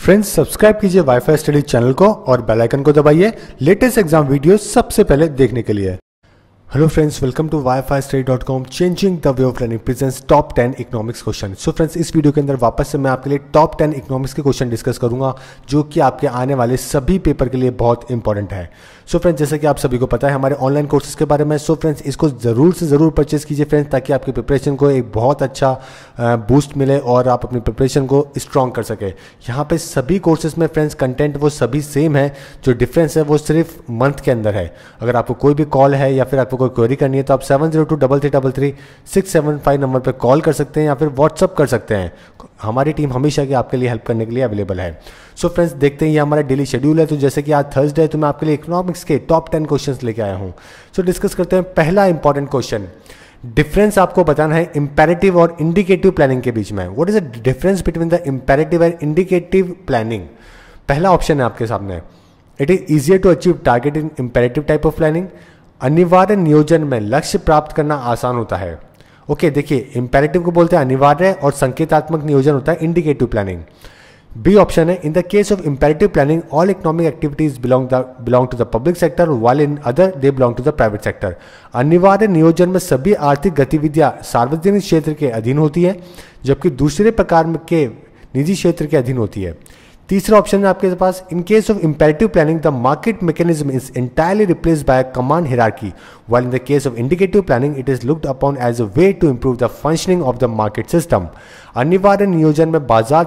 Friends subscribe कीजिए wifi study channel को और बेल आइकन को दबाइए लेटेस्ट एग्जाम वीडियो सबसे पहले देखने के लिए। Hello friends, welcome to wifistudy.com changing the way of learning presents top 10 economics question. So friends, इस वीडियो के अंदर वापस से मैं आपके लिए टॉप 10 इकोनॉमिक्स के क्वेश्चन डिस्कस करूंगा जो कि आपके आने वाले सभी पेपर के लिए बहुत इंपॉर्टेंट है। सो फ्रेंड्स, जैसे कि आप सभी को पता है हमारे ऑनलाइन कोर्सेज के बारे में, सो फ्रेंड्स इसको ज़रूर से ज़रूर परचेज कीजिए फ्रेंड्स, ताकि आपकी प्रिपरेशन को एक बहुत अच्छा बूस्ट मिले और आप अपनी प्रिपरेशन को स्ट्रॉन्ग कर सके। यहाँ पे सभी कोर्सेज में फ्रेंड्स कंटेंट वो सभी सेम है, जो डिफरेंस है वो सिर्फ मंथ के अंदर है। अगर आपको कोई भी कॉल है या फिर आपको कोई क्वेरी करनी है तो आप 7023333675 नंबर पर कॉल कर सकते हैं या फिर व्हाट्सअप कर सकते हैं। हमारी टीम हमेशा की आपके लिए हेल्प करने के लिए अवेलेबल है। सो फ्रेंड्स, देखते हैं ये हमारा डेली शेड्यूल है। तो जैसे कि आज थर्सडे है तो मैं आपके लिए इकोनॉमिक्स के टॉप 10 क्वेश्चंस लेके आया हूँ। सो डिस्कस करते हैं। पहला इंपॉर्टेंट क्वेश्चन, डिफरेंस आपको बताना है इंपेरेटिव और इंडिकेटिव प्लानिंग के बीच में। What is the difference between the imperative and indicative planning? पहला ऑप्शन है आपके सामने, it is easier to achieve target in imperative type of planning. अनिवार्य नियोजन में लक्ष्य प्राप्त करना आसान होता है। ओके, देखिए इंपेरेटिव को बोलते हैं अनिवार्य और संकेतात्मक नियोजन होता है इंडिकेटिव प्लानिंग। बी ऑप्शन है, in the case of imperative planning all economic activities belong to the public sector while in other they belong to the private sector. अनिवार्य नियोजन में सभी आर्थिक गतिविधियां सार्वजनिक क्षेत्र के अधीन होती है, जबकि दूसरे प्रकार के निजी क्षेत्र के अधीन होती है। तीसरा ऑप्शन है आपके पास, in case of imperative planning the market mechanism is entirely replaced by command hierarchy while in the case of indicative planning it is looked upon as a way to improve the functioning of the market system. अनिवार्य नियोजन में बाजार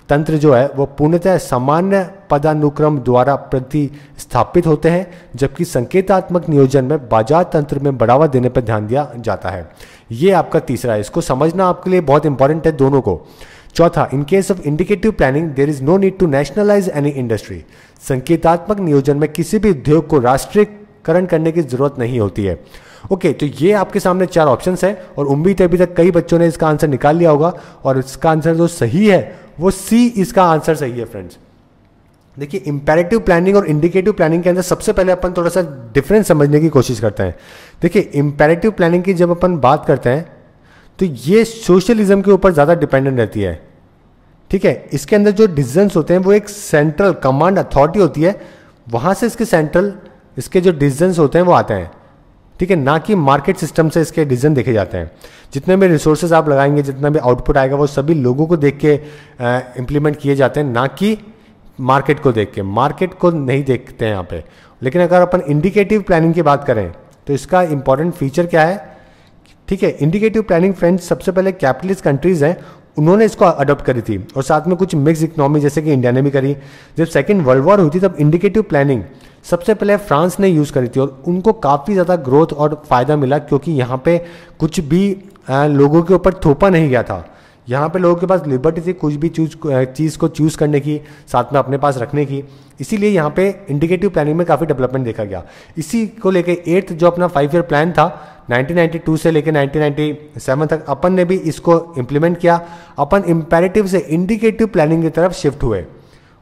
तंत्र जो है वो पूर्णतः सामान्य पदानुक्रम द्वारा प्रतिस्थापित होते हैं, जबकि संकेतात्मक नियोजन में बाजार तंत्र में बढ़ावा देने पर ध्यान दिया जाता है। ये आपका तीसरा है, इसको समझना आपके लिए बहुत इंपॉर्टेंट है दोनों को। चौथा, in case of indicative planning there is no need to nationalise any industry. संकेतात्मक नियोजन में किसी भी उद्योग को राष्ट्रीयकरण करने की जरूरत नहीं होती है। ओके, तो ये आपके सामने चार ऑप्शंस है और उम्मीद है अभी तक कई बच्चों ने इसका आंसर निकाल लिया होगा और इसका आंसर जो सही है वो सी इसका आंसर सही है फ्रेंड्स। देखिए, इंपेरेटिव प्लानिंग और इंडिकेटिव प्लानिंग के अंदर सबसे पहले अपन थोड़ा सा डिफरेंस समझने की कोशिश करते हैं। देखिए, इंपेरेटिव प्लानिंग की जब अपन बात करते हैं तो ये सोशलिज्म के ऊपर ज़्यादा डिपेंडेंट रहती है। ठीक है, इसके अंदर जो डिसीजंस होते हैं वो एक सेंट्रल कमांड अथॉरिटी होती है, वहाँ से इसके जो डिसीजंस होते हैं वो आते हैं। ठीक है, ना कि मार्केट सिस्टम से इसके डिसीजन देखे जाते हैं। जितने भी रिसोर्सेज आप लगाएंगे, जितना भी आउटपुट आएगा वो सभी लोगों को देख के इम्प्लीमेंट किए जाते हैं, ना कि मार्केट को देख के। मार्केट को नहीं देखते हैं यहाँ पे। लेकिन अगर अपन इंडिकेटिव प्लानिंग की बात करें तो इसका इंपॉर्टेंट फीचर क्या है? ठीक है, इंडिकेटिव प्लानिंग फ्रेंड्स सबसे पहले कैपिटलिस्ट कंट्रीज हैं उन्होंने इसको अडॉप्ट करी थी और साथ में कुछ मिक्स इकोनॉमी जैसे कि इंडिया ने भी करी। जब सेकेंड वर्ल्ड वॉर हुई थी तब इंडिकेटिव प्लानिंग सबसे पहले फ्रांस ने यूज़ करी थी और उनको काफ़ी ज़्यादा ग्रोथ और फ़ायदा मिला, क्योंकि यहाँ पे कुछ भी लोगों के ऊपर थोपा नहीं गया था। यहाँ पे लोगों के पास लिबर्टी थी कुछ भी चीज़ को चूज़ करने की, साथ में अपने पास रखने की। इसीलिए यहाँ पे इंडिकेटिव प्लानिंग में काफ़ी डेवलपमेंट देखा गया। इसी को लेके 8th जो अपना 5 ईयर प्लान था 1992 से लेकर 1997 तक अपन ने भी इसको इम्प्लीमेंट किया। अपन इंपेरेटिव से इंडिकेटिव प्लानिंग की तरफ शिफ्ट हुए।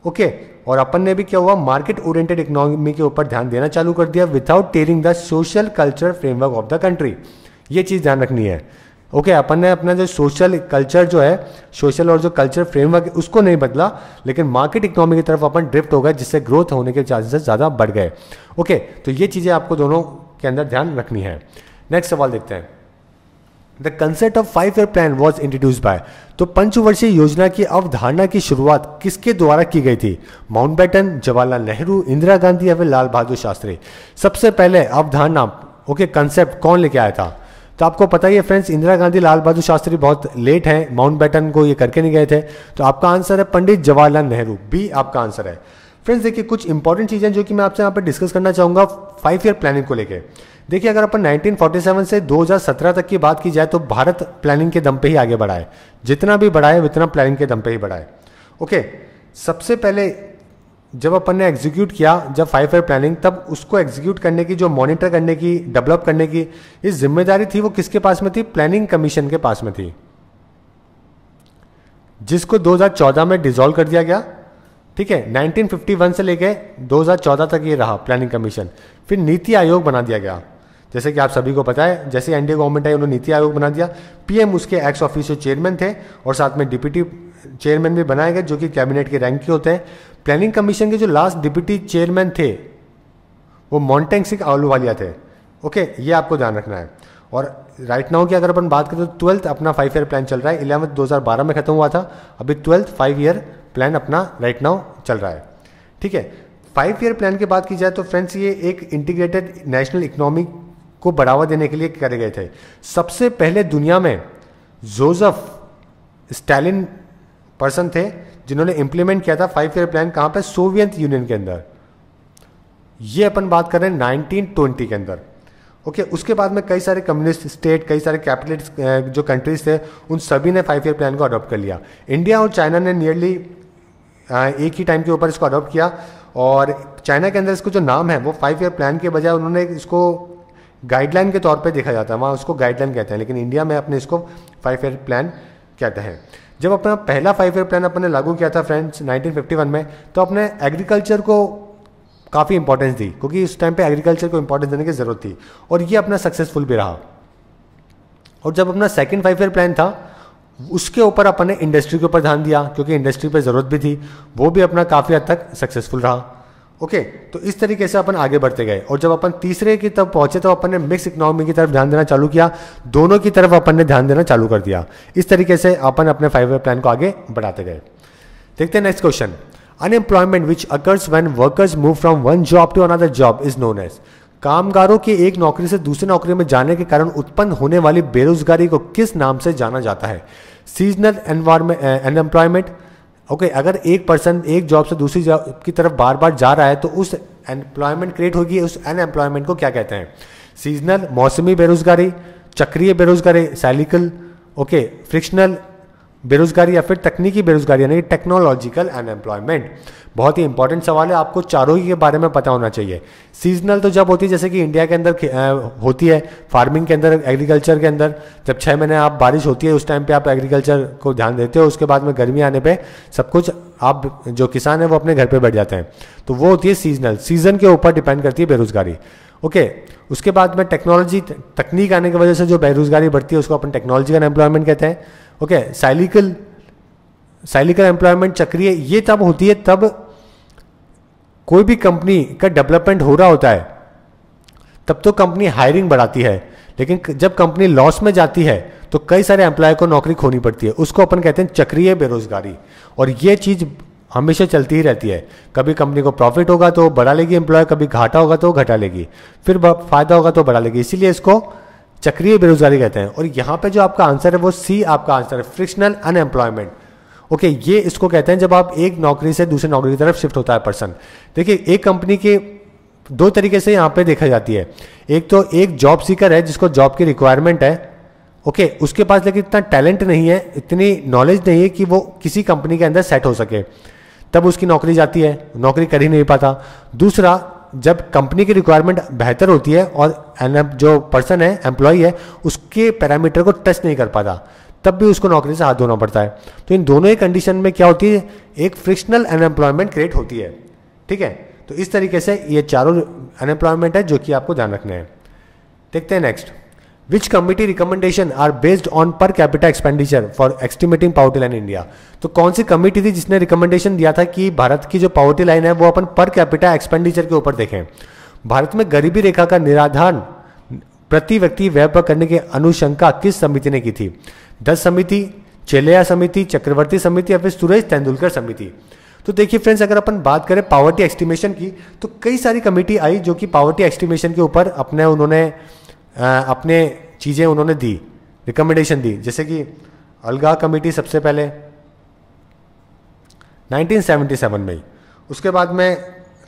ओके, और अपन ने भी क्या हुआ, मार्केट ओरिएंटेड इकोनॉमी के ऊपर ध्यान देना चालू कर दिया without tearing the social culture framework of the country. ये चीज़ ध्यान रखनी है। ओके, अपन ने अपना जो सोशल कल्चर जो है, सोशल और जो कल्चर फ्रेमवर्क उसको नहीं बदला, लेकिन मार्केट इकोनॉमी की तरफ अपन ड्रिफ्ट हो गए, जिससे ग्रोथ होने के चांसेस ज़्यादा बढ़ गए। ओके, तो ये चीज़ें आपको दोनों के अंदर ध्यान रखनी है। नेक्स्ट सवाल देखते हैं। The concept of 5 year plan was introduce by. तो पंचवर्षीय योजना की अवधारणा की शुरुआत किसके द्वारा की गई थी? माउंटबेटन, जवाहरलाल नेहरू, इंदिरा गांधी या फिर लाल बहादुर शास्त्री? सबसे पहले अवधारणा, ओके, कंसेप्ट कौन लेके आया था? तो आपको पता ही है फ्रेंड्स, इंदिरा गांधी, लाल बहादुर शास्त्री बहुत लेट हैं, माउंटबेटन को ये करके नहीं गए थे। तो आपका आंसर है पंडित जवाहरलाल नेहरू, बी आपका आंसर है। फ्रेंड्स देखिए, कुछ इंपॉर्टेंट चीज़ें जो कि मैं आपसे यहाँ पे डिस्कस करना चाहूँगा 5 ईयर प्लानिंग को लेके। देखिए, अगर अपन 1947 से 2017 तक की बात की जाए तो भारत प्लानिंग के दम पे ही आगे बढ़ा है। जितना भी बढ़ा है उतना प्लानिंग के दम पे ही बढ़ा है। ओके, सबसे पहले जब अपन ने एग्जीक्यूट किया जब 5 ईयर प्लानिंग, तब उसको एग्जीक्यूट करने की, जो मॉनिटर करने की, डेवलप करने की इस जिम्मेदारी थी वो किसके पास में थी? प्लानिंग कमीशन के पास में थी, जिसको 2014 में डिसॉल्व कर दिया गया। ठीक है, 1951 से लेके 2014 तक ये रहा प्लानिंग कमीशन। फिर नीति आयोग बना दिया गया। जैसे कि आप सभी को पता है, जैसे एनडीए गवर्नमेंट आई उन्होंने नीति आयोग बना दिया। पीएम उसके एक्स ऑफिशियो चेयरमैन थे और साथ में डिप्टी चेयरमैन भी बनाए गए जो कि कैबिनेट के रैंक के होते हैं। प्लानिंग कमीशन के जो लास्ट डिप्टी चेयरमैन थे वो मोंटेंग सिंह आहलूवालिया थे। ओके, ये आपको ध्यान रखना है। और राइट नाउ की अगर अपन बात करें तो 12th अपना 5 ईयर प्लान चल रहा है। 11th 2012 में खत्म हुआ था, अभी 12th 5 ईयर प्लान अपना राइट नाउ चल रहा है। ठीक है, 5 ईयर प्लान की बात की जाए तो फ्रेंड्स ये एक इंटीग्रेटेड नेशनल इकोनॉमी को बढ़ावा देने के लिए करे गए थे। सबसे पहले दुनिया में जोसेफ स्टालिन पर्सन थे जिन्होंने इंप्लीमेंट किया था 5 ईयर प्लान। कहां पे? सोवियत यूनियन के अंदर। ये अपन बात कर रहे हैं 1920 के अंदर। ओके, उसके बाद में कई सारे कम्युनिस्ट स्टेट, कई सारे कैपिटलिस्ट जो कंट्रीज थे, उन सभी ने 5 ईयर प्लान को अडॉप्ट कर लिया। इंडिया और चाइना ने नियरली एक ही टाइम के ऊपर इसको अडॉप्ट किया। और चाइना के अंदर इसको जो नाम है वो 5 ईयर प्लान के बजाय उन्होंने इसको गाइडलाइन के तौर पे देखा जाता है, वहाँ उसको गाइडलाइन कहते हैं, लेकिन इंडिया में अपने इसको 5 ईयर प्लान कहते हैं। जब अपना पहला 5 ईयर प्लान अपने लागू किया था फ्रेंड्स 1951 में, तो अपने एग्रीकल्चर को काफ़ी इंपॉर्टेंस दी, क्योंकि उस टाइम पे एग्रीकल्चर को इंपॉर्टेंस देने की जरूरत थी, और ये अपना सक्सेसफुल भी रहा। और जब अपना सेकंड 5 ईयर प्लान था उसके ऊपर अपन ने इंडस्ट्री के ऊपर ध्यान दिया, क्योंकि इंडस्ट्री पे ज़रूरत भी थी, वो भी अपना काफ़ी हद तक सक्सेसफुल रहा। ओके, तो इस तरीके से अपन आगे बढ़ते गए। और जब अपन तीसरे की तरफ पहुंचे तो अपन ने मिक्स इकोनॉमी की तरफ ध्यान देना चालू किया, दोनों की तरफ अपन ने ध्यान देना चालू कर दिया। इस तरीके से अपन अपने 5 ईयर प्लान को आगे बढ़ाते गए। देखते हैं next question. Unemployment which occurs when workers move from one job to another job is known as. कामगारों के एक नौकरी से दूसरी नौकरी में जाने के कारण उत्पन्न होने वाली बेरोजगारी को किस नाम से जाना जाता है? Seasonal unemployment. ओके, अगर एक पर्सन एक जॉब से दूसरी जॉब की तरफ बार बार जा रहा है तो उस एम्प्लॉयमेंट क्रिएट होगी, उस अनएम्प्लॉयमेंट को क्या कहते हैं? सीजनल मौसमी बेरोजगारी, चक्रीय बेरोजगारी, साइक्लिकल, ओके, फ्रिक्शनल बेरोजगारी, या फिर तकनीकी बेरोजगारी यानी टेक्नोलॉजिकल अनएम्प्लॉयमेंट। बहुत ही इंपॉर्टेंट सवाल है, आपको चारों ही के बारे में पता होना चाहिए। सीजनल तो जब होती है, जैसे कि इंडिया के अंदर होती है, फार्मिंग के अंदर, एग्रीकल्चर के अंदर, जब 6 महीने आप बारिश होती है उस टाइम पे आप एग्रीकल्चर को ध्यान देते हो, उसके बाद में गर्मी आने पे सब कुछ आप जो किसान है वो अपने घर पे बैठ जाते हैं, तो वो होती है सीजनल, सीजन के ऊपर डिपेंड करती है बेरोजगारी। ओके, उसके बाद में टेक्नोलॉजी, तकनीक आने की वजह से जो बेरोजगारी बढ़ती है उसको अपन टेक्नोलॉजिकल एम्प्लॉयमेंट कहते हैं। ओके, साइक्लिकल एम्प्लॉयमेंट, चक्रीय, ये तब होती है तब कोई भी कंपनी का डेवलपमेंट हो रहा होता है तब तो कंपनी हायरिंग बढ़ाती है, लेकिन जब कंपनी लॉस में जाती है तो कई सारे एम्प्लॉय को नौकरी खोनी पड़ती है, उसको अपन कहते हैं चक्रीय बेरोजगारी। और ये चीज हमेशा चलती ही रहती है, कभी कंपनी को प्रॉफिट होगा तो बढ़ा लेगी एम्प्लॉय, कभी घाटा होगा तो घटा लेगी, फिर फायदा होगा तो बढ़ा लेगी, इसीलिए इसको चक्रीय बेरोजगारी कहते हैं। और यहाँ पे जो आपका आंसर है वो सी आपका आंसर है, फ्रिक्शनल अनएम्प्लॉयमेंट। ओके, ये इसको कहते हैं जब आप एक नौकरी से दूसरी नौकरी की तरफ शिफ्ट होता है पर्सन। देखिए, एक कंपनी के दो तरीके से यहाँ पे देखा जाती है। एक तो एक जॉब सीकर है जिसको जॉब की रिक्वायरमेंट है, ओके, उसके पास लेकिन इतना टैलेंट नहीं है, इतनी नॉलेज नहीं है कि वो किसी कंपनी के अंदर सेट हो सके, तब उसकी नौकरी जाती है, नौकरी कर ही नहीं पाता। दूसरा, जब कंपनी की रिक्वायरमेंट बेहतर होती है और जो पर्सन है, एम्प्लॉय है, उसके पैरामीटर को टच नहीं कर पाता, तब भी उसको नौकरी से हाथ धोना पड़ता है। तो इन दोनों ही कंडीशन में क्या होती है? एक फ्रिक्शनल अनएम्प्लॉयमेंट क्रिएट होती है। ठीक है, तो इस तरीके से ये चारों अनएम्प्लॉयमेंट है जो कि आपको ध्यान रखने हैं। देखते हैं next. Which committee recommendation are based on per capita expenditure for estimating poverty line India? तो कौन सी कमिटी थी जिसने रिकमेंडेशन दिया था कि भारत की जो पॉवर्टी लाइन है वो अपन पर कैपिटा एक्सपेंडिचर के ऊपर देखें? भारत में गरीबी रेखा का निराधान प्रति व्यक्ति व्यय पर करने की अनुशंका किस समिति ने की थी? दस समिति, चेलैया समिति, चक्रवर्ती समिति, या फिर सुरेश तेंदुलकर समिति? तो देखिए फ्रेंड्स, अगर अपन बात करें पॉवर्टी एस्टिमेशन की तो कई सारी कमेटी आई जो कि पॉवर्टी एस्टिमेशन के ऊपर अपने चीजें उन्होंने दी, रिकमेंडेशन दी। जैसे कि अलगा कमेटी सबसे पहले 1977 में, उसके बाद में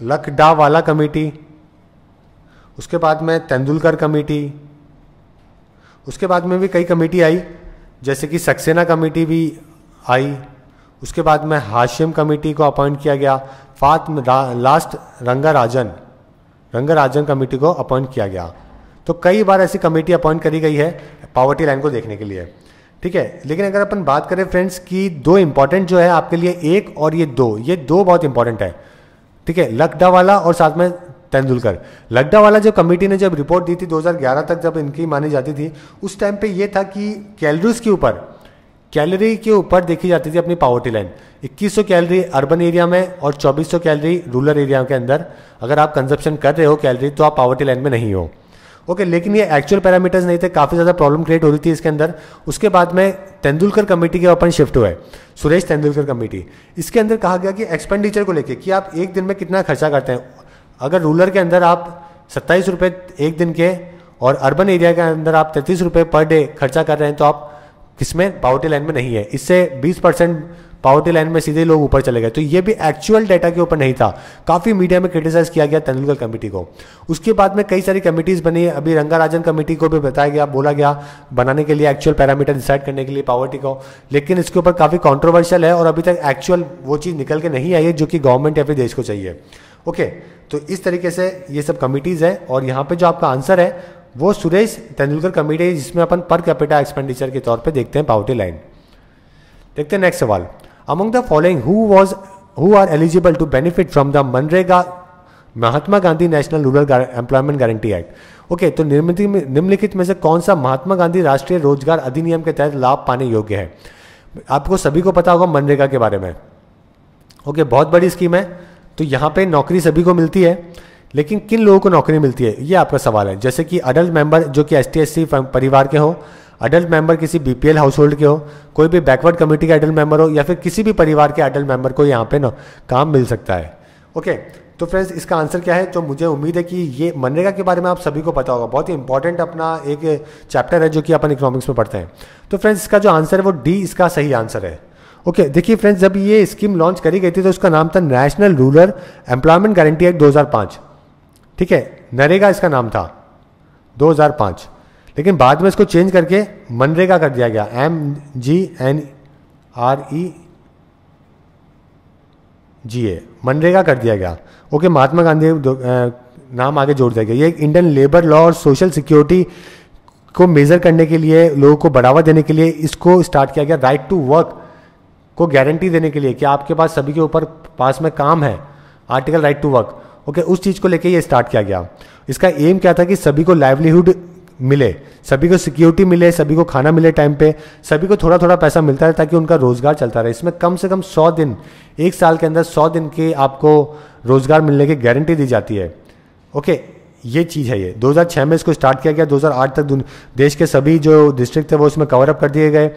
लकडावाला कमेटी, उसके बाद में तेंदुलकर कमेटी, उसके बाद में भी कई कमेटी आई जैसे कि सक्सेना कमेटी भी आई, उसके बाद में हाशिम कमेटी को अपॉइंट किया गया, लास्ट रंगाराजन कमेटी को अपॉइंट किया गया। तो कई बार ऐसी कमेटी अपॉइंट करी गई है पॉवर्टी लाइन को देखने के लिए। ठीक है, लेकिन अगर अपन बात करें फ्रेंड्स की दो इंपॉर्टेंट जो है आपके लिए, एक और ये दो बहुत इंपॉर्टेंट है। ठीक है, लकडावाला और साथ में तेंदुलकर। लकडावाला जो कमेटी ने जब रिपोर्ट दी थी 2011 तक, जब इनकी मानी जाती थी, उस टाइम पे ये था कि कैलोरीज के ऊपर कैलोरी के ऊपर देखी जाती थी अपनी poverty line. 2100 calorie urban area में और 2400 कैलोरी रूरल एरिया के अंदर अगर आप कंजप्शन कर रहे हो कैलोरी तो आप पॉवर्टी लाइन में नहीं हो। ओके, लेकिन ये एक्चुअल पैरामीटर्स नहीं थे, काफ़ी ज़्यादा प्रॉब्लम क्रिएट हो रही थी इसके अंदर। उसके बाद में तेंदुलकर कमेटी के अपन शिफ्ट हुए, सुरेश तेंदुलकर कमेटी। इसके अंदर कहा गया कि एक्सपेंडिचर को लेके कि आप एक दिन में कितना खर्चा करते हैं। अगर रूरल के अंदर आप 27 रुपये एक दिन के और अर्बन एरिया के अंदर आप 33 रुपये पर डे खर्चा कर रहे हैं तो आप किसमें, पॉवर्टी लाइन में नहीं है। इससे 20% पॉवर्टी लाइन में सीधे लोग ऊपर चले गए। तो ये भी एक्चुअल डेटा के ऊपर नहीं था। काफ़ी मीडिया में क्रिटिसाइज किया गया तेंदुलकर कमेटी को। उसके बाद में कई सारी कमिटीज़ बनी। अभी रंगाराजन कमेटी को भी बताया गया, बोला गया बनाने के लिए एक्चुअल पैरामीटर डिसाइड करने के लिए पॉवर्टी को, लेकिन इसके ऊपर काफ़ी कॉन्ट्रोवर्शियल है और अभी तक एक्चुअल वो चीज़ निकल के नहीं आई है जो कि गवर्नमेंट या फिर देश को चाहिए। ओके, तो इस तरीके से ये सब कमिटीज़ है और यहाँ पर जो आपका आंसर है वो सुरेश तेंदुलकर कमेटी है, जिसमें अपन पर कैपिटा एक्सपेंडिचर के तौर पे देखते हैं पॉवर्टी लाइन। देखते हैं नेक्स्ट सवाल। Among the following who are eligible to benefit from the MNREGA Mahatma Gandhi national rural employment guarantee act. Okay, तो निम्नलिखित में से कौन सा महात्मा गांधी राष्ट्रीय रोजगार अधिनियम के तहत लाभ पाने योग्य है? आपको सभी को पता होगा मनरेगा के बारे में। ओके, बहुत बड़ी स्कीम है। तो यहाँ पे नौकरी सभी को मिलती है, लेकिन किन लोगों को नौकरी मिलती है ये आपका सवाल है। जैसे कि अडल्ट मेंबर जो कि ST/SC परिवार के हो, अडल्ट मेंबर किसी BPL हाउस होल्ड के हो, कोई भी बैकवर्ड कम्युनिटी के अडल्ट मेंबर हो, या फिर किसी भी परिवार के अडल्ट मेंबर को यहाँ पे काम मिल सकता है। ओके, तो फ्रेंड्स इसका आंसर क्या है? तो मुझे उम्मीद है कि ये मनरेगा के बारे में आप सभी को पता होगा। बहुत ही इंपॉर्टेंट अपना एक चैप्टर है जो कि अपन इकोनॉमिक्स में पढ़ते हैं। तो फ्रेंड्स इसका जो आंसर है वो D इसका सही आंसर है। ओके, देखिए फ्रेंड्स, जब ये स्कीम लॉन्च करी गई थी तो उसका नाम था national rural employment guarantee act 2005। ठीक है, नरेगा इसका नाम था 2005, लेकिन बाद में इसको चेंज करके मनरेगा कर दिया गया, MGNREGA, मनरेगा कर दिया गया। ओके, महात्मा गांधी नाम आगे जोड़ दिया गया। ये इंडियन लेबर लॉ और सोशल सिक्योरिटी को मेजर करने के लिए, लोगों को बढ़ावा देने के लिए इसको स्टार्ट किया गया। राइट टू वर्क को गारंटी देने के लिए कि आपके पास सभी के ऊपर पास में काम है, article right to work. Okay, उस चीज़ को लेके ये स्टार्ट किया गया। इसका एम क्या था कि सभी को लाइवलीहुड मिले, सभी को सिक्योरिटी मिले, सभी को खाना मिले टाइम पे, सभी को थोड़ा थोड़ा पैसा मिलता है ताकि उनका रोजगार चलता रहे। इसमें कम से कम 100 दिन, एक साल के अंदर 100 दिन के आपको रोजगार मिलने की गारंटी दी जाती है। ओके, ये चीज़ है। ये 2006 में इसको स्टार्ट किया गया। 2008 तक देश के सभी जो डिस्ट्रिक्ट थे वो इसमें कवर अप कर दिए गए।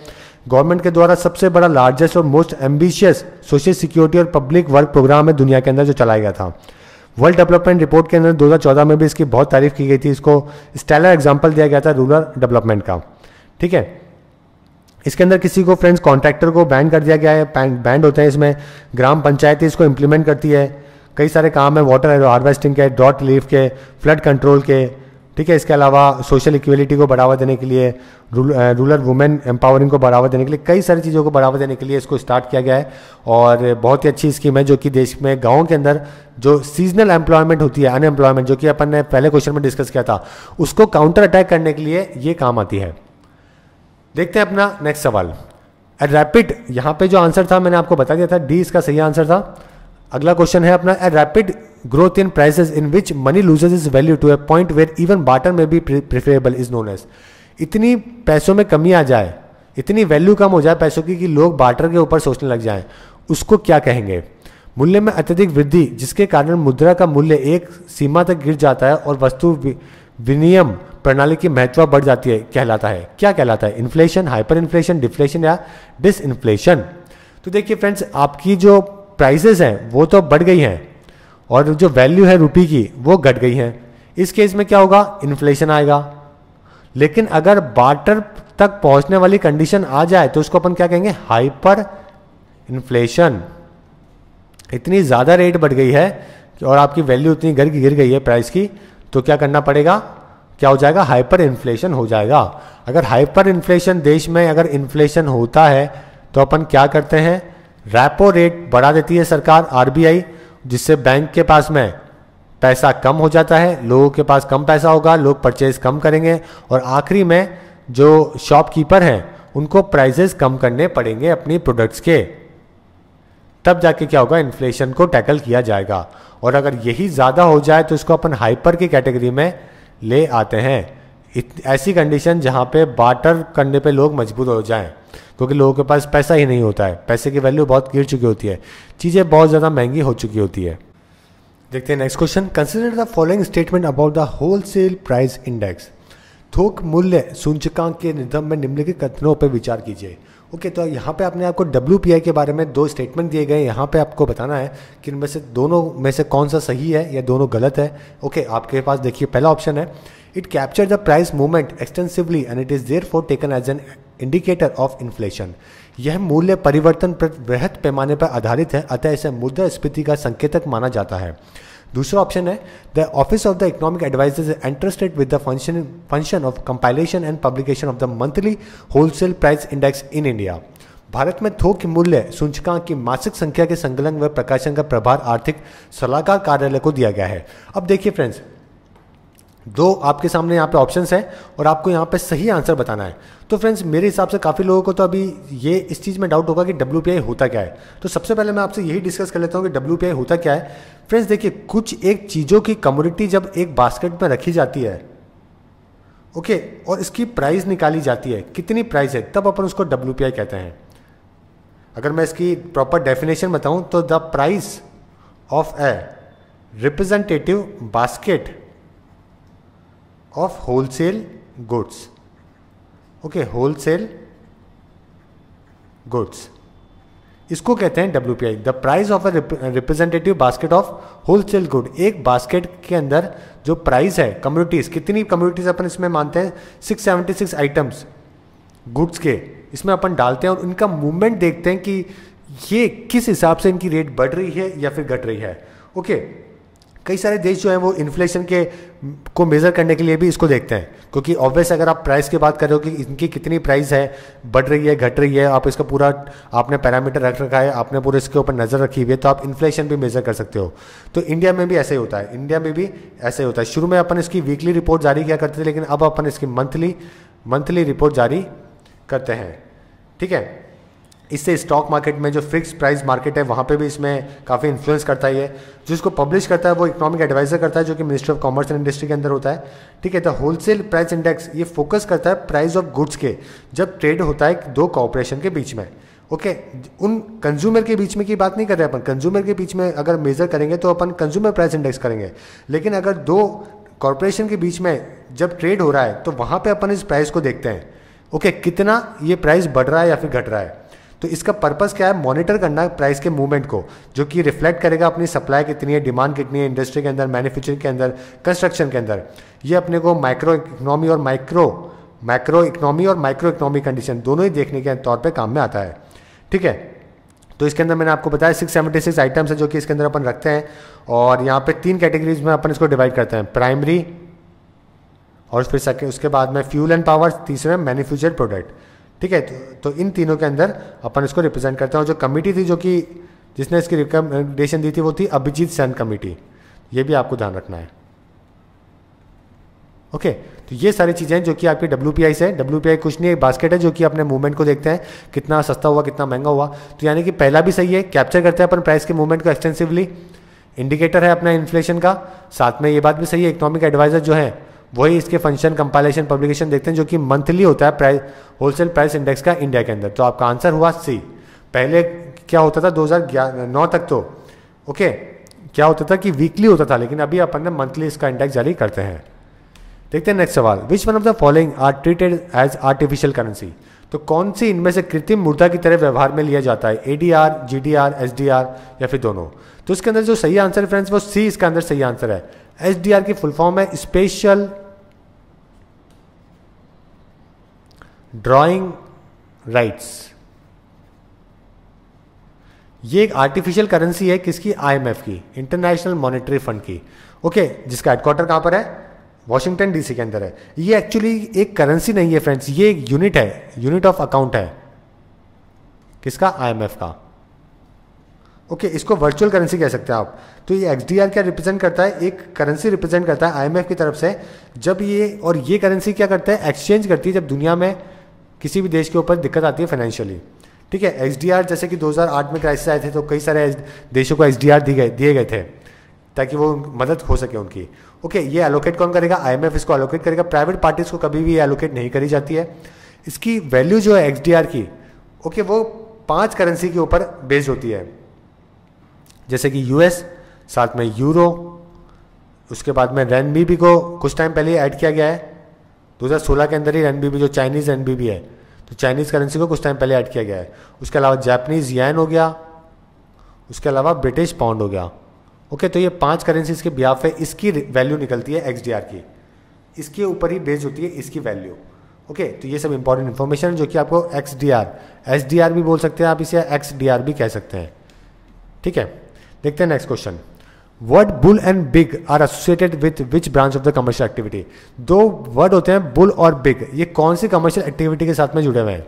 गवर्नमेंट के द्वारा सबसे बड़ा, लार्जेस्ट और मोस्ट एम्बिशियस सोशल सिक्योरिटी और पब्लिक वर्क प्रोग्राम है दुनिया के अंदर जो चलाया गया था। वर्ल्ड डेवलपमेंट रिपोर्ट के अंदर 2014 में भी इसकी बहुत तारीफ की गई थी। इसको स्टेलर एग्जाम्पल दिया गया था रूरल डेवलपमेंट का। ठीक है, इसके अंदर किसी को फ्रेंड्स कॉन्ट्रैक्टर को बैन कर दिया गया है, बैंड होते हैं इसमें। ग्राम पंचायतें इसको इंप्लीमेंट करती है। कई सारे काम है, वाटर हार्वेस्टिंग के, ड्रॉट रिलीफ के, फ्लड कंट्रोल के। ठीक है, इसके अलावा सोशल इक्वलिटी को बढ़ावा देने के लिए, रूरल वुमेन एम्पावरिंग को बढ़ावा देने के लिए, कई सारी चीज़ों को बढ़ावा देने के लिए इसको स्टार्ट किया गया है। और बहुत ही अच्छी स्कीम है जो कि देश में गाँव के अंदर जो सीजनल एम्प्लॉयमेंट होती है, अनएम्प्लॉयमेंट, जो कि अपन ने पहले क्वेश्चन में डिस्कस किया था, उसको काउंटर अटैक करने के लिए ये काम आती है। देखते हैं अपना नेक्स्ट सवाल। रैपिड, यहाँ पे जो आंसर था मैंने आपको बता दिया था, D इसका सही आंसर था। अगला क्वेश्चन है अपना, a rapid growth in prices in which money loses its value to a point where even barter may be preferable is known as. इतनी पैसों में कमी आ जाए, इतनी वैल्यू कम हो जाए पैसों की कि लोग बार्टर के ऊपर सोचने लग जाएं, उसको क्या कहेंगे? मूल्य में अत्यधिक वृद्धि जिसके कारण मुद्रा का मूल्य एक सीमा तक गिर जाता है और वस्तु विनिमय प्रणाली की महत्व बढ़ जाती है, कहलाता है। क्या कहलाता है? इन्फ्लेशन, हाइपर इन्फ्लेशन, डिफ्लेशन या डिसइन्फ्लेशन। तो देखिए फ्रेंड्स, आपकी जो प्राइसेस हैं वो तो बढ़ गई हैं और जो वैल्यू है रुपये की वो घट गई है। इस केस में क्या होगा? इन्फ्लेशन आएगा। लेकिन अगर बार्टर तक पहुंचने वाली कंडीशन आ जाए तो उसको अपन क्या कहेंगे? Hyper inflation. इतनी ज़्यादा रेट बढ़ गई है और आपकी वैल्यू इतनी गिर गई है प्राइस की, तो क्या करना पड़ेगा? क्या हो जाएगा? हाइपर इन्फ्लेशन हो जाएगा। अगर हाइपर इन्फ्लेशन देश में अगर इन्फ्लेशन होता है तो अपन क्या करते हैं? रेपो रेट बढ़ा देती है सरकार, RBI, जिससे बैंक के पास में पैसा कम हो जाता है, लोगों के पास कम पैसा होगा, लोग परचेज कम करेंगे और आखिरी में जो शॉपकीपर हैं उनको प्राइसेस कम करने पड़ेंगे अपनी प्रोडक्ट्स के। तब जाके क्या होगा? इन्फ्लेशन को टैकल किया जाएगा। और अगर यही ज़्यादा हो जाए तो इसको अपन हाइपर की कैटेगरी में ले आते हैं। ऐसी कंडीशन जहाँ पे बार्टर करने पे लोग मजबूर हो जाएं, क्योंकि लोगों के पास पैसा ही नहीं होता है, पैसे की वैल्यू बहुत गिर चुकी होती है, चीज़ें बहुत ज़्यादा महंगी हो चुकी होती है। देखते हैं next question. Consider the following statement about the wholesale price index. थोक मूल्य सूचकांक के निगम में निम्नलिखित कथनों पर विचार कीजिए। ओके, तो यहाँ पे आपने आपको WPI के बारे में 2 स्टेटमेंट दिए गए, यहाँ पे आपको बताना है कि इनमें से दोनों में से कौन सा सही है या दोनों गलत है। ओके, आपके पास देखिए पहला ऑप्शन है, it capture the price movement extensively and it is therefore taken as an indicator of inflation. यह मूल्य परिवर्तन पर बृहद पैमाने पर आधारित है, अतः इसे मुद्रास्फीति का संकेतक माना जाता है। दूसरा ऑप्शन है, the office of the economic adviser is interested with the function of compilation and publication of the monthly wholesale price index in India. Bharat में थोक मूल्य सूचकांक की मासिक संख्या के संकलन व प्रकाशन का प्रभार आर्थिक सलाहकार कार्यालय को दिया गया है। अब देखिए फ्रेंड्स, 2 आपके सामने यहाँ पे ऑप्शंस हैं और आपको यहाँ पे सही आंसर बताना है। तो फ्रेंड्स, मेरे हिसाब से काफ़ी लोगों को तो अभी ये इस चीज़ में डाउट होगा कि WPI होता क्या है। तो सबसे पहले मैं आपसे यही डिस्कस कर लेता हूँ कि WPI होता क्या है। फ्रेंड्स देखिए, कुछ एक चीज़ों की कमोडिटी जब एक बास्केट में रखी जाती है, ओके, और इसकी प्राइस निकाली जाती है, कितनी प्राइस है, तब अपन उसको WPI कहते हैं। अगर मैं इसकी प्रॉपर डेफिनेशन बताऊँ तो the price of a representative basket of wholesale goods. Okay, wholesale goods, इसको कहते हैं WPI, the price of a representative basket of wholesale good. एक बास्केट के अंदर जो प्राइस है, कम्युनिटीज, कितनी कम्युनिटीज अपन इसमें मानते हैं, 676 आइटम्स गुड्स के इसमें अपन डालते हैं और उनका मूवमेंट देखते हैं कि ये किस हिसाब से इनकी रेट बढ़ रही है या फिर घट रही है। ओके, कई सारे देश जो हैं वो इन्फ्लेशन के को मेज़र करने के लिए भी इसको देखते हैं, क्योंकि ऑब्वियस अगर आप प्राइस की बात कर रहे हो कि इनकी कितनी प्राइस है, बढ़ रही है घट रही है, आप इसका पूरा आपने पैरामीटर रख रखा है, आपने पूरे इसके ऊपर नज़र रखी हुई है, तो आप इन्फ्लेशन भी मेज़र कर सकते हो। तो इंडिया में भी ऐसे ही होता है, इंडिया में भी ऐसे ही होता है। शुरू में अपन इसकी वीकली रिपोर्ट जारी किया करते थे, लेकिन अब अपन इसकी मंथली रिपोर्ट जारी करते हैं। ठीक है, इससे स्टॉक मार्केट में जो फिक्स प्राइस मार्केट है वहाँ पे भी इसमें काफ़ी इन्फ्लुएंस करता है। ये जो इसको पब्लिश करता है वो इकोनॉमिक एडवाइजर करता है, जो कि ministry of commerce and industry के अंदर होता है। ठीक है, द होलसेल प्राइस इंडेक्स ये फोकस करता है प्राइस ऑफ गुड्स के, जब ट्रेड होता है 2 कॉर्पोरेशन के बीच में। ओके, उन कंज्यूमर के बीच में की बात नहीं कर रहे अपन, कंज्यूमर के बीच में अगर मेजर करेंगे तो अपन कंज्यूमर प्राइस इंडेक्स करेंगे, लेकिन अगर 2 कॉर्पोरेशन के बीच में जब ट्रेड हो रहा है तो वहाँ पर अपन इस प्राइस को देखते हैं। ओके, कितना ये प्राइस बढ़ रहा है या फिर घट रहा है। तो इसका पर्पस क्या है, मॉनिटर करना है प्राइस के मूवमेंट को, जो कि रिफ्लेक्ट करेगा अपनी सप्लाई कितनी है, डिमांड कितनी है इंडस्ट्री के अंदर, मैन्युफैक्चरिंग के अंदर, कंस्ट्रक्शन के अंदर। ये अपने को मैक्रो इकोनॉमी और माइक्रो इकोनॉमी कंडीशन दोनों ही देखने के तौर पे काम में आता है। ठीक है, तो इसके अंदर मैंने आपको बताया 676 आइटम्स है जो कि इसके अंदर अपन रखते हैं, और यहाँ पे 3 कैटेगरीज में अपन इसको डिवाइड करते हैं, प्राइमरी, और फिर उसके बाद में फ्यूल एंड पावर, तीसरे मैन्युफैक्चर्ड प्रोडक्ट। ठीक है, तो इन तीनों के अंदर अपन इसको रिप्रेजेंट करते हैं। और जो कमेटी थी जो कि जिसने इसकी रिकमेंडेशन दी थी वो थी अभिजीत सेन कमेटी, ये भी आपको ध्यान रखना है। ओके, तो ये सारी चीज़ें जो कि आपकी WPI से, WPI कुछ नहीं, एक बास्केट है जो कि अपने मूवमेंट को देखते हैं, कितना सस्ता हुआ कितना महंगा हुआ। तो यानी कि पहला भी सही है, कैप्चर करते हैं अपन प्राइस के मूवमेंट को एक्सटेंसिवली, इंडिकेटर है अपना इन्फ्लेशन का। साथ में ये बात भी सही है, इकोनॉमिक एडवाइजर जो है वही इसके फंक्शन, कंपाइलेशन, पब्लिकेशन देखते हैं, जो कि मंथली होता है प्राइस होलसेल प्राइस इंडेक्स का इंडिया के अंदर। तो आपका आंसर हुआ सी। पहले क्या होता था 2009 तक, तो ओके क्या होता था कि वीकली होता था, लेकिन अभी अपन ने मंथली इसका इंडेक्स जारी करते हैं। देखते हैं नेक्स्ट सवाल, which one of the following are treated as artificial currency. तो कौन सी इनमें से कृत्रिम मुद्रा की तरह व्यवहार में लिया जाता है, ADR, GDR, SDR या फिर दोनों। तो इसके अंदर जो सही आंसर है फ्रेंड्स वो सी इसका अंदर सही आंसर है। SDR की फुल फॉर्म है स्पेशल ड्रॉइंग राइट्स। ये एक आर्टिफिशियल करेंसी है किसकी, IMF की, इंटरनेशनल मॉनेटरी फंड की। ओके, जिसका हेडक्वार्टर कहां पर है, वॉशिंगटन DC के अंदर है। ये एक्चुअली एक करेंसी नहीं है फ्रेंड्स, ये एक यूनिट है, यूनिट ऑफ अकाउंट है, किसका, IMF का। ओके, इसको वर्चुअल करेंसी कह सकते हैं आप। तो ये XDR क्या रिप्रेजेंट करता है, एक करेंसी रिप्रेजेंट करता है IMF की तरफ से। जब ये करेंसी क्या करता है, एक्सचेंज करती है जब दुनिया में किसी भी देश के ऊपर दिक्कत आती है फाइनेंशियली। ठीक है, XDR जैसे कि 2008 में क्राइसिस आए थे तो कई सारे देशों को XDR दिए गए थे ताकि वो मदद हो सके उनकी। ओके, ये एलोकेट कौन करेगा? IMF इसको एलोकेट करेगा। प्राइवेट पार्टीज को कभी भी एलोकेट नहीं करी जाती है। इसकी वैल्यू जो है XDR की, ओके, वो 5 करेंसी के ऊपर बेस्ड होती है, जैसे कि US, साथ में यूरो, उसके बाद में रेनबीबी को कुछ टाइम पहले ऐड किया गया है 2016 के अंदर ही। रेनबीबी जो चाइनीज़ रेनबीबी है, तो चाइनीज़ करेंसी को कुछ टाइम पहले ऐड किया गया है। उसके अलावा जापानीज़ येन हो गया, उसके अलावा ब्रिटिश पाउंड हो गया। ओके, तो ये 5 करेंसीज के बिहाफ पे इसकी वैल्यू निकलती है XDR की, इसके ऊपर ही बेस्ड होती है इसकी वैल्यू। ओके, तो ये सब इंपॉर्टेंट इन्फॉर्मेशन जो कि आपको XDR, SDR भी बोल सकते हैं आप इसे, XDR भी कह सकते हैं। ठीक है, देखते हैं next question. Word bull and big are associated with which branch of the commercial activity? 2 word होते हैं बुल और बिग, ये कौन सी कमर्शियल एक्टिविटी के साथ में जुड़े हुए हैं?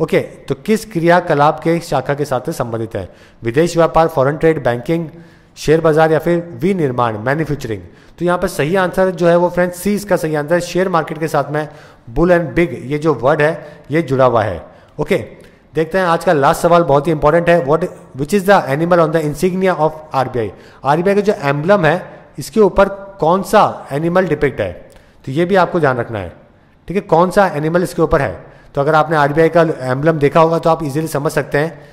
ओके, तो किस क्रियाकलाप के शाखा के साथ संबंधित है? विदेश व्यापार, फॉरेन ट्रेड, बैंकिंग, शेयर बाजार या फिर विनिर्माण, मैन्युफैक्चरिंग। तो यहाँ पर सही आंसर जो है वो फ्रेंड्स सी इसका सही आंसर है। शेयर मार्केट के साथ में बुल एंड बिग ये जो वर्ड है ये जुड़ा हुआ है। ओके, देखते हैं आज का लास्ट सवाल, बहुत ही इंपॉर्टेंट है। What which is the animal on the insignia of RBI? RBI का जो एम्बलम है इसके ऊपर कौन सा एनिमल डिपिक्ट है? तो ये भी आपको ध्यान रखना है। ठीक है, कौन सा एनिमल इसके ऊपर है? तो अगर आपने RBI का एम्बलम देखा होगा तो आप इजीली समझ सकते हैं।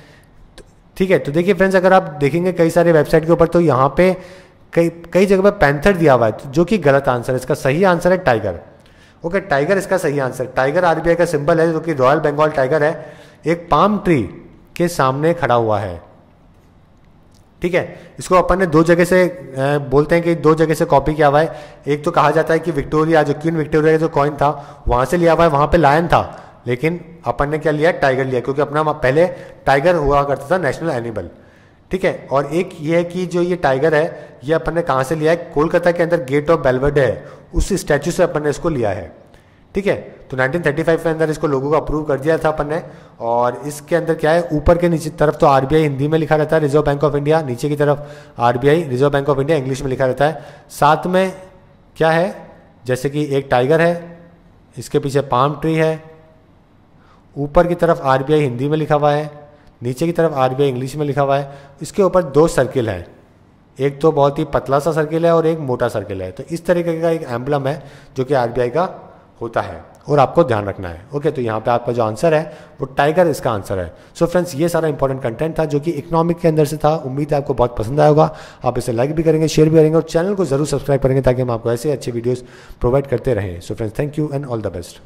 ठीक है, तो देखिए फ्रेंड्स, अगर आप देखेंगे कई सारे वेबसाइट के ऊपर तो यहाँ पे कई जगह पे पैंथर दिया हुआ है, जो कि गलत आंसर है। इसका सही आंसर है टाइगर। ओके, टाइगर इसका सही आंसर। टाइगर RBI का सिंबल है, जो कि रॉयल बंगाल टाइगर है, एक पाम ट्री के सामने खड़ा हुआ है। ठीक है, इसको अपन ने 2 जगह से बोलते हैं कि 2 जगह से कॉपी किया हुआ है। एक तो कहा जाता है कि विक्टोरिया, जो क्वीन विक्टोरिया का जो कॉइन था वहां से लिया हुआ है, वहां पे लायन था, लेकिन अपन ने क्या लिया? टाइगर लिया, क्योंकि अपना पहले टाइगर हुआ करता था नेशनल एनिमल। ठीक है, और एक ये है कि जो ये टाइगर है ये अपन ने कहाँ से लिया है? कोलकाता के अंदर गेट ऑफ बेलवेडे है, उस स्टैचू से अपन ने इसको लिया है। ठीक है, तो 1935 के अंदर इसको लोगों को अप्रूव कर दिया था अपन ने। और इसके अंदर क्या है, ऊपर के नीचे तरफ तो RBI हिंदी में लिखा रहता है, रिजर्व बैंक ऑफ इंडिया, नीचे की तरफ RBI reserve bank of India English में लिखा रहता है। साथ में क्या है, जैसे कि एक टाइगर है, इसके पीछे पाम ट्री है, ऊपर की तरफ RBI हिंदी में लिखा हुआ है, नीचे की तरफ RBI इंग्लिश में लिखा हुआ है। इसके ऊपर 2 सर्किल हैं, एक तो बहुत ही पतला सा सर्किल है और एक मोटा सर्किल है। तो इस तरीके का एक एम्बलम है जो कि RBI का होता है और आपको ध्यान रखना है। ओके, तो यहाँ पे आपका जो आंसर है वो टाइगर इसका आंसर है। सो फ्रेंड्स, ये सारा इंपॉर्टेंट कंटेंट था जो कि इकोनॉमिक के अंदर से था। उम्मीद है आपको बहुत पसंद आया होगा। आप इसे लाइक भी करेंगे, शेयर भी करेंगे और चैनल को जरूर सब्सक्राइब करेंगे ताकि हम आपको ऐसे अच्छे वीडियोस प्रोवाइड करते रहें। So friends, thank you and all the best.